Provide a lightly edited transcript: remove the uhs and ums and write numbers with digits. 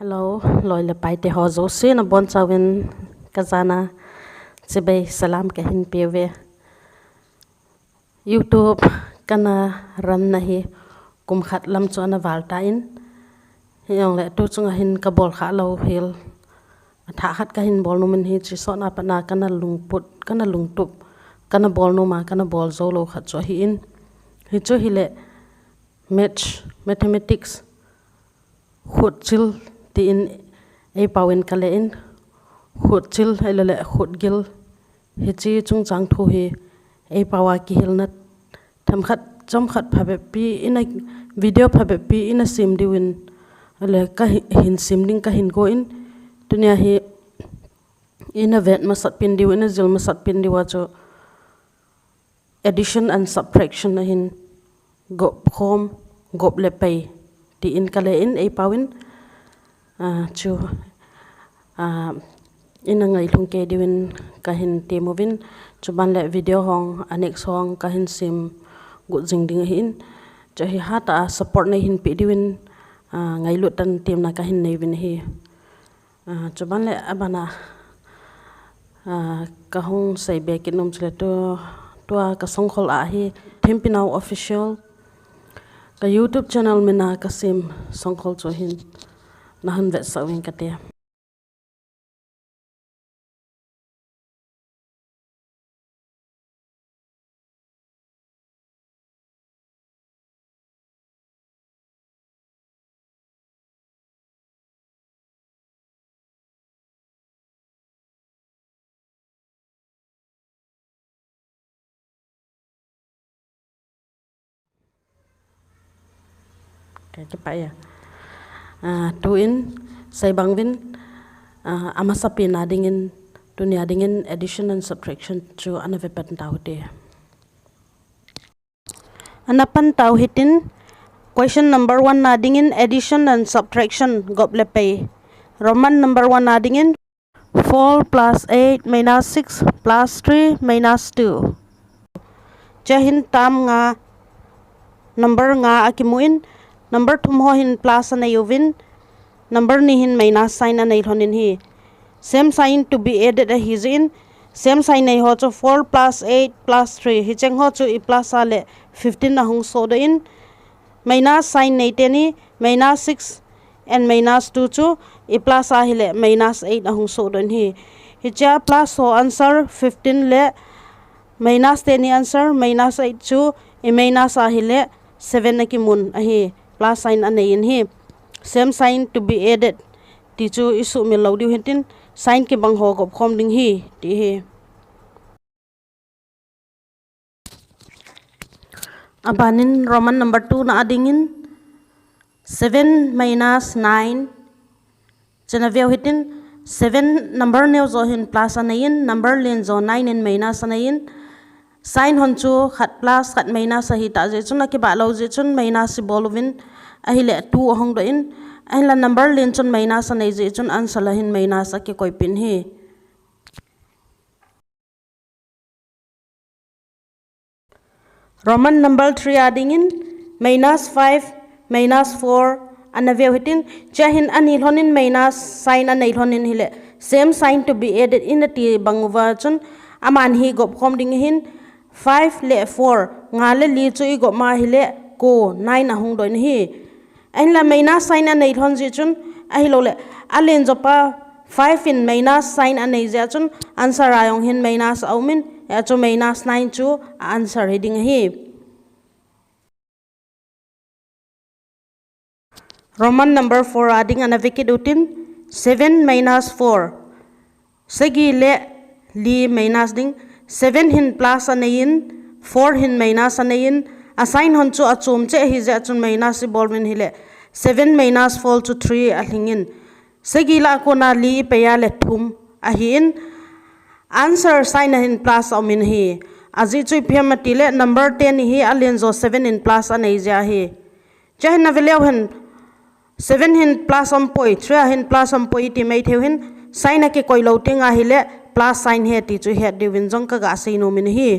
Hello, loi le pai te ho zo se na bon chawin kazana chebe salam ke hin pewe YouTube kana ran na hi kum khat lam cho na valtain yong le tu chunga hin ka bol kha lo hil tha khat ka hin bol no min hi chi so na pa na kana lungput kana lungtup kana bol no ma kana bol zo lo khat cho hi in hi cho hi le mathematics khut chil ti in ei pawin kale in khut chil hele khut gil hi chi chung chang thu hi ei pawa ki hil na tham khat chom khat phabe pi in a video phabe pi in a sim diwin le ka hin sim ding ka hin go in dunia hi in a vet ma sat pin diw in a zil ma sat pin diwa cho addition and subtraction na hin gop khom gop le pay ti in kale in ei pawin chu in ngai thung ke diwin ka hin te movin chu ban le video hong anek song ka hin sim gu jing ding hin cha hi hata support nei hin pi diwin ngai lu tan tim na ka hin nei win hi chu ban le abana ka hong sei be ki nom chle to ka song khol a hi thimpinau official ka YouTube channel me na ka sim song khol cho hin na han vet sawin ka te cái pa ya tu in sai bang win ama sapin adingin dunia dingin addition and subtraction chu anave pat taw te anapan taw hitin question number 1 adingin addition and subtraction goble pay roman number 1 adingin 4 plus 8 minus 6 plus 3 minus 2 jahin tam nga number nga akimuin number thum ho hin plus anay uvin number ni hin minus sign anay honin hi same sign to be added a his in same sign nei ho cho 4 plus 8 plus 3 hi cheng ho chu i plus ale 15 na hung so do in minus sign nei te ni minus 6 and minus 2 chu i plus a hi le minus 8 na hung so do hi hi cha plus so answer 15 le minus te ni answer minus 8 chu i minus a hi le 7 na ki mun a hi plus sign anay in hi same sign to be added ti chu isu mi lo diu hintin sign ki bang ho gop khom ding hi ti hi abanin roman number 2 na adingin 7 minus 9 chana veo hitin 7 number neu zo hin plus anayin number len zo 9 in minus anayin sign hon chu khat plus khat minus a hi ta je chuna ki ba lo je chun minus si bolovin a hi le 2 hong do in a la number len chun minus anei je chun answer la hin minus a ki koi pin hi roman number 3 ading in minus 5 minus 4 anaveu hitin chahin anil honin minus sign anei honin hi le same sign to be added in the t bangwa chun aman hi gop khom ding hin 5 le 4 nga le li chu i go ma hi le ko 9 ahung doin hi en la minus sign anei thon ji chun a hi lo le alen jopa 5 in minus sign anei ja chun answer ayong hin minus aumin ya chu minus 9 chu answer heading hi roman number 4 ading anaviki dutin 7 minus 4 segi le li minus ding 7 hin plus anayin 4 hin minus anayin assign hon chu achum che hi ja chun minus bolmin hile 7 minus 4 to 3 ahlingin segila ko na li peya le thum ahin answer sign hin plus amin hi aji chu phemati le number 10 hi alien zo 7 in plus anei ja hi chahin na veleu hin 7 hin plus poi 3 hin plus poi ti mai theu hin sign ke koi lo tinga hi le plus sign he ti chu he diwin jong ka ga sei no min hi